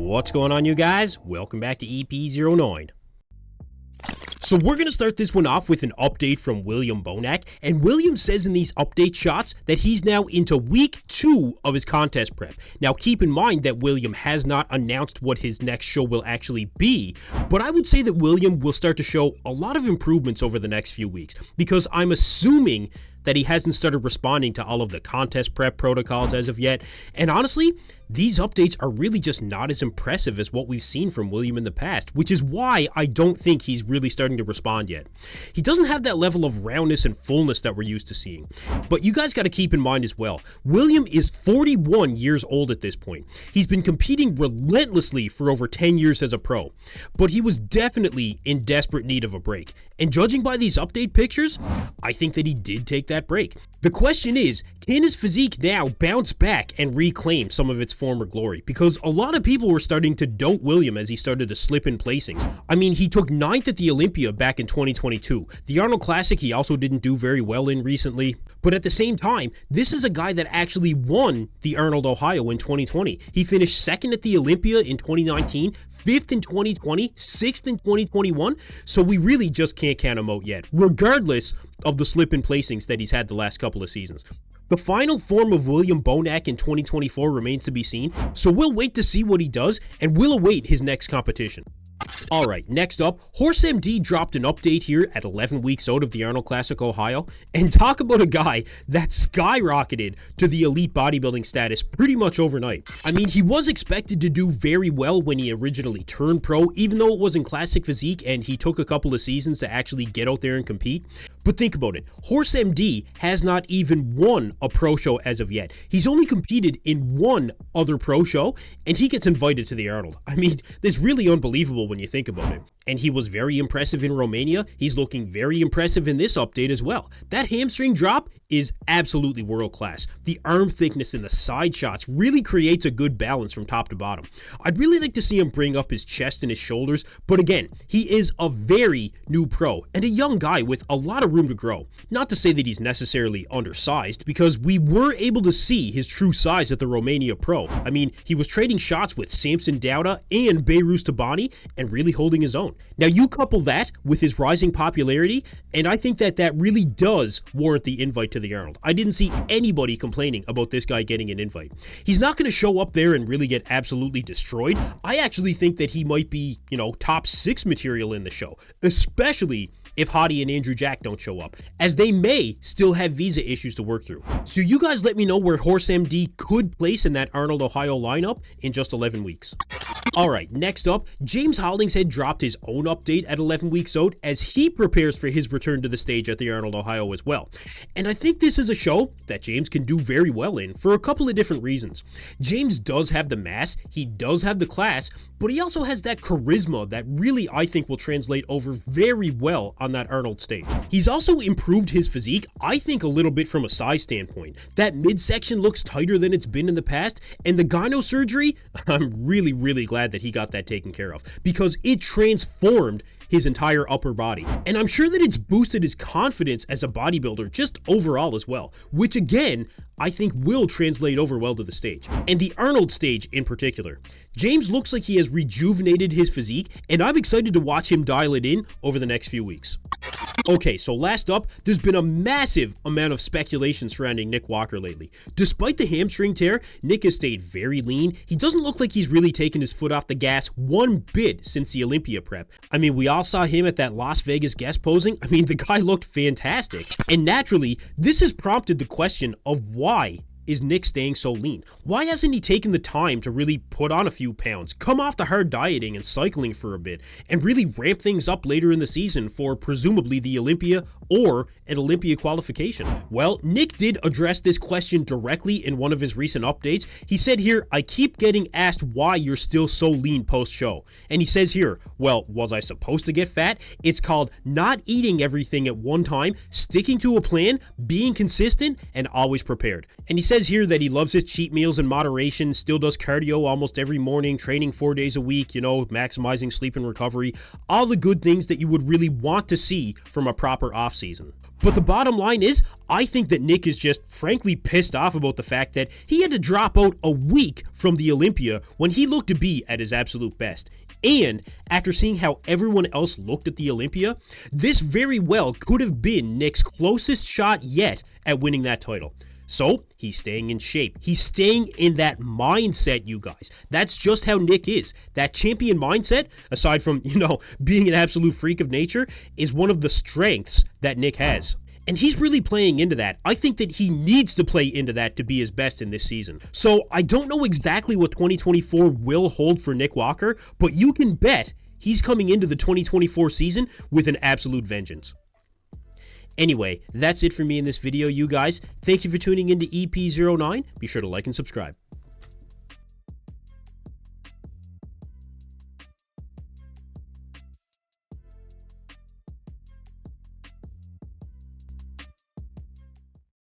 What's going on, you guys? Welcome back to EP09. So we're going to start this one off with an update from William Bonac, and William says in these update shots that he's now into week 2 of his contest prep. Now keep in mind that William has not announced what his next show will actually be, but I would say that William will start to show a lot of improvements over the next few weeks, because I'm assuming that he hasn't started responding to all of the contest prep protocols as of yet, and honestly, these updates are really just not as impressive as what we've seen from William in the past, which is why I don't think he's really starting to respond yet. He doesn't have that level of roundness and fullness that we're used to seeing. But you guys got to keep in mind as well, William is 41 years old at this point. He's been competing relentlessly for over 10 years as a pro, but he was definitely in desperate need of a break. And judging by these update pictures, I think that he did take that break. The question is, can his physique now bounce back and reclaim some of its former glory? Because a lot of people were starting to dote William as he started to slip in placings. I mean, he took 9th at the Olympia back in 2022. The Arnold Classic he also didn't do very well in recently. But at the same time, this is a guy that actually won the Arnold Ohio in 2020. He finished 2nd at the Olympia in 2019, 5th in 2020, 6th in 2021, so we really just can't count him out yet, regardless of the slip in placings that he's had the last couple of seasons. The final form of William Bonac in 2024 remains to be seen, so we'll wait to see what he does, and we'll await his next competition. Alright, next up, HorseMD dropped an update here at 11 weeks out of the Arnold Classic Ohio, and talk about a guy that skyrocketed to the elite bodybuilding status pretty much overnight. I mean, he was expected to do very well when he originally turned pro, even though it was in classic physique and he took a couple of seasons to actually get out there and compete. But think about it, HorseMD has not even won a pro show as of yet. He's only competed in one other pro show, and he gets invited to the Arnold. I mean, that's really unbelievable when you think about it. And he was very impressive in Romania. He's looking very impressive in this update as well. That hamstring drop is absolutely world class. The arm thickness and the side shots really creates a good balance from top to bottom. I'd really like to see him bring up his chest and his shoulders, but again, he is a very new pro and a young guy with a lot of room to grow. Not to say that he's necessarily undersized, because we were able to see his true size at the Romania Pro. I mean, he was trading shots with Samson, Dauda, and Behrooz Tabani, and really holding his own. Now you couple that with his rising popularity, and I think that that really does warrant the invite to the Arnold. I didn't see anybody complaining about this guy getting an invite. He's not going to show up there and really get absolutely destroyed. I actually think that he might be, top 6 material in the show, especially if Hottie and Andrew Jack don't show up, as they may still have visa issues to work through. So you guys let me know where HorseMD could place in that Arnold Ohio lineup in just 11 weeks. Alright, next up, James Hollingshead dropped his own update at 11 weeks out as he prepares for his return to the stage at the Arnold Ohio as well. And I think this is a show that James can do very well in for a couple of different reasons. James does have the mass, he does have the class, but he also has that charisma that really I think will translate over very well on that Arnold stage. He's also improved his physique, I think a little bit from a size standpoint. That midsection looks tighter than it's been in the past, and the gyno surgery, I'm really glad that he got that taken care of, because it transformed his entire upper body. And I'm sure that it's boosted his confidence as a bodybuilder just overall as well, which again, I think will translate over well to the stage, and the Arnold stage in particular. James looks like he has rejuvenated his physique, and I'm excited to watch him dial it in over the next few weeks. Okay, so last up, there's been a massive amount of speculation surrounding Nick Walker lately. Despite the hamstring tear, Nick has stayed very lean. He doesn't look like he's really taken his foot off the gas one bit since the Olympia prep. I mean, we all saw him at that Las Vegas guest posing. I mean, the guy looked fantastic. And naturally, this has prompted the question of why is Nick staying so lean? Why hasn't he taken the time to really put on a few pounds, come off the hard dieting and cycling for a bit, and really ramp things up later in the season for presumably the Olympia or an Olympia qualification? Well, Nick did address this question directly in one of his recent updates. He said here, "I keep getting asked why you're still so lean post-show." And he says here, "Well, was I supposed to get fat? It's called not eating everything at one time, sticking to a plan, being consistent, and always prepared." And he says here that he loves his cheat meals in moderation, still does cardio almost every morning, training 4 days a week, maximizing sleep and recovery, all the good things that you would really want to see from a proper off season. But the bottom line is, I think that Nick is just frankly pissed off about the fact that he had to drop out a week from the Olympia when he looked to be at his absolute best. And after seeing how everyone else looked at the Olympia, this very well could have been Nick's closest shot yet at winning that title. So, he's staying in shape. He's staying in that mindset, you guys. That's just how Nick is. That champion mindset, aside from, being an absolute freak of nature, is one of the strengths that Nick has. And he's really playing into that. I think that he needs to play into that to be his best in this season. So, I don't know exactly what 2024 will hold for Nick Walker, but you can bet he's coming into the 2024 season with an absolute vengeance. Anyway, that's it for me in this video, you guys. Thank you for tuning into EP09. Be sure to like and subscribe.